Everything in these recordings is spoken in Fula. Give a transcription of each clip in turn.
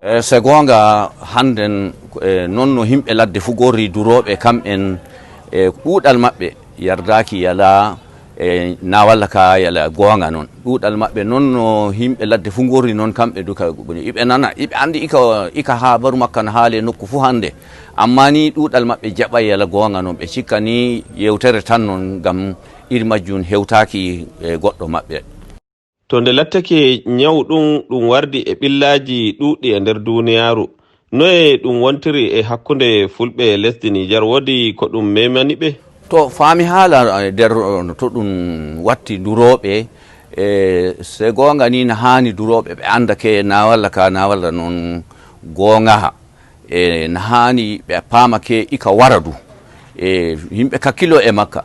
Se gonga handen non no himɓe ladde fu gorri duroɓe kamɓen ɗuɗal maɓɓe yardaki yala na walla ka yala gonga non ɗuɗal maɓɓe non no himɓe ladde fu gorri non kamɓe duka iɓe nana iɓe andi ika habaru makka no haale nokku fu hande amma ni ɗuɗal maɓɓe jaɓa yala gonga non ɓe cikka ni yewtere tan non gam iri majjum hewtaki goɗɗo maɓɓe. To nde lattake nyawu ɗum wardi e ɓillaji ɗuɗɗi e nder duniyaru noye ɗum wontiri e hakkunde fulɓe lesdi Nijar, wodi ko ɗum memani ɓe? To faami haala nder to ɗum watti duroɓe se gonga ni na hani duroɓe ɓe anda ke na walla ka na walla noon gongaha na hani ɓe paamake ika wara du yimɓe kakkilo e makka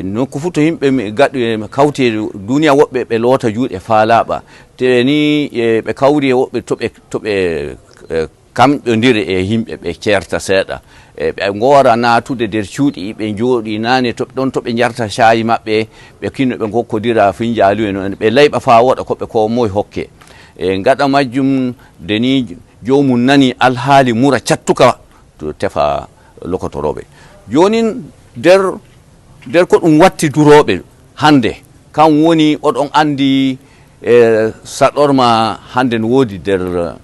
nokku fu to yimɓe gaɗi kawti duniya woɓɓe ɓe loota juuɗe faalaɓa te ni ɓe kawri e woɓɓe toɓe kamɓodiri e yimɓe ɓe ceerta seeɗa ɓe goora natude nder cuuɗi ɓe jooɗi nane ɗon toɓe jarta cayi maɓɓe ɓe kinno ɓe gokkodira finjaalu e noon ɓe layɓa fa woɗa koɓe ko moye hokke gaɗa majjum deni jomum nani alhaali mura cattuka to tefa lokotoroɓe joni nder ko ɗum watti duroɓe hande kan woni oɗon andi saɗorma hande no woodi nder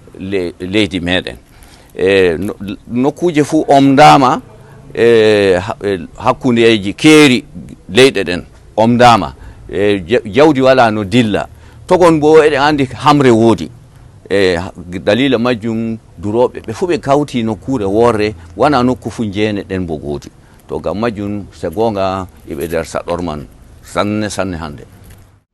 leydi meɗen nokkuje fu omdama hakkundeji keeri leyɗe ɗen omdama jawdi wala no dilla togon bo eɗen andi hamre woodi dalila majjum duroɓe ɓe fu ɓe kawti nokkure worre wona nokku fu jeene ɗen bo goodi to gam majjum se gonga iɓe nder saɗorman sanne hande.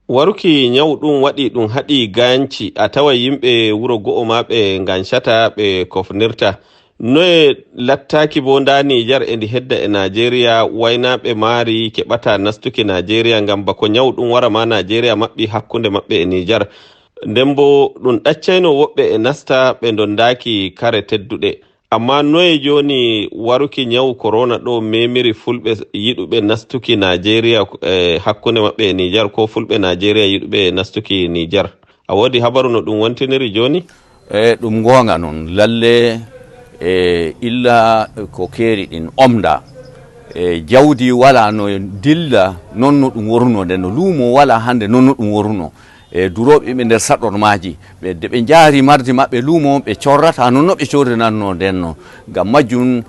Waruki nyawu ɗum waɗi ɗum haɗi ganci a tawa yimɓe wuro go'o ma ɓe gancata ɓe kofnirta noye lattaki bo nda Nijar e ndi hedda e Najeriya waynaɓe maari keɓata nastuki Najeriya gam bako nyawu ɗum wara ma Najeriya maɓɓi hakkunde maɓɓe e Nijar nden bo ɗum ɗaccayno woɓɓe e nasta ɓe dondaki kare tedduɗe amma noye joni waruki nyawu corona ɗo memiri fulɓe yiɗuɓe nastuki Najeriya hakkunde maɓɓe e Nijar ko fulɓe Najeriya yiɗuɓe nastuki Nijar a wodi habaru no ɗum wontiniri joni? Ɗum gonga noon lalle illa ko keeri ɗin omda jawdi wala no dilla non no ɗum woruno nden no luumo wala hande non no ɗum woruno duroɓe ɓe nder saɗormaji ɓe jaari mardi maɓɓe luumo ɓe corrata non no ɓe corrinanno ndenno gam majjum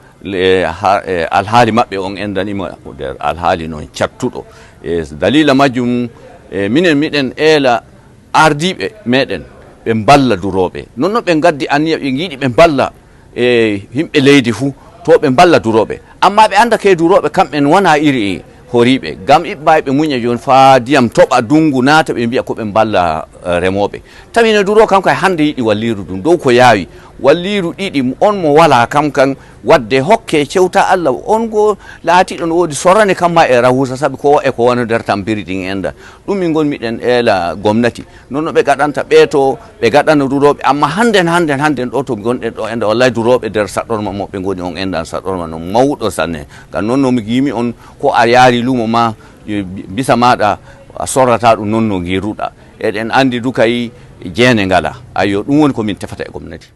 alhaali maɓɓe on endanima nder alhaali noon cattuɗo dalila majjum minen miɗen eela ardiɓe meɗen ɓe balla duroɓe nonno ɓe gaddi anniya ɓe giiɗi ɓe balla yimɓe leydi fuu to ɓe balla duroɓe amma ɓe anda ke duroɓe kamɓen wona iri horiɓe gam iɓɓaɓe ɓe muña joni fa ndiyam toɓa dungu naata ɓe mbiya koɓe balla remoɓe tawino duro kam kay hande yiɗi walliru ɗum dow ko yaawi walliru ɗiɗi on mo wala kam kan wadde hokke cewta Allah on go laatiɗo no woodi sorrane kamma e rahusa saabi ko e ko wona nder tampiri ɗin enda ɗum min gon miɗen eela gomnati nonno ɓe gaɗanta ɓeeto ɓe gaɗana duroɓe amma handen ɗo to gonɗen ɗo enda wallahi duroɓe nder saɗɗorma moɓe goni on endan saɗɗorma no mawɗo sanne gam noon nomi yimi on ko a yaari lumo ma bisa maɗa a sorrata ɗum noon no giruɗa eɗen andi du kay jeene ngala ayo ɗum woni komin tefata e gomnati.